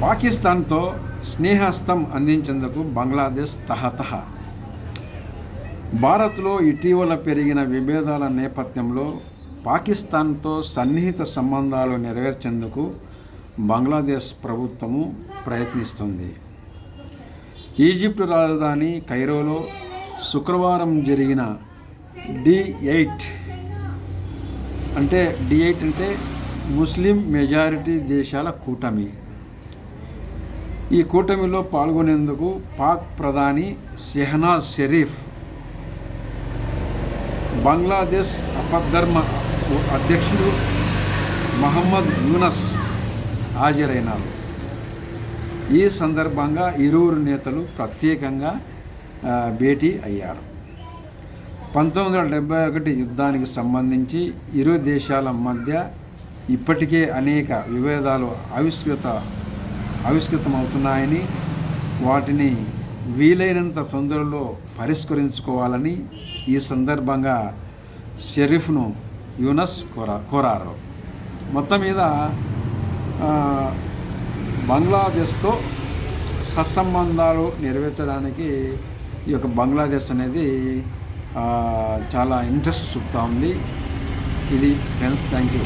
పాకిస్తాన్తో స్నేహస్తం అందించేందుకు బంగ్లాదేశ్ తహతహ. భారత్లో ఇటీవల పెరిగిన విభేదాల నేపథ్యంలో పాకిస్తాన్తో సన్నిహిత సంబంధాలు నెరవేర్చేందుకు బంగ్లాదేశ్ ప్రభుత్వము ప్రయత్నిస్తుంది. ఈజిప్ట్ రాజధాని కైరోలో శుక్రవారం జరిగిన D8 అంటే ముస్లిం మెజారిటీ దేశాల కూటమి. ఈ కూటమిలో పాల్గొనేందుకు పాక్ ప్రధాని షెహనాజ్ షరీఫ్, బంగ్లాదేశ్ ఆపద్ధర్మ అధ్యక్షుడు మహమ్మద్ యూనస్ హాజరైనారు. ఈ సందర్భంగా ఇరువురు నేతలు ప్రత్యేకంగా భేటీ అయ్యారు. 1971 యుద్ధానికి సంబంధించి ఇరు దేశాల మధ్య ఇప్పటికే అనేక విభేదాలు ఆవిష్కృతమవుతున్నాయని, వాటిని వీలైనంత తొందరలో పరిష్కరించుకోవాలని ఈ సందర్భంగా షరీఫ్ను యూనస్ కోరారు. మొత్తం మీద బంగ్లాదేశ్తో సత్సంబంధాలు నెరవేర్చడానికి ఈ యొక్క బంగ్లాదేశ్ అనేది చాలా ఇంట్రెస్ట్ చూపుతూ ఉంది. ఇది ఫ్రెండ్స్, థ్యాంక్ యూ.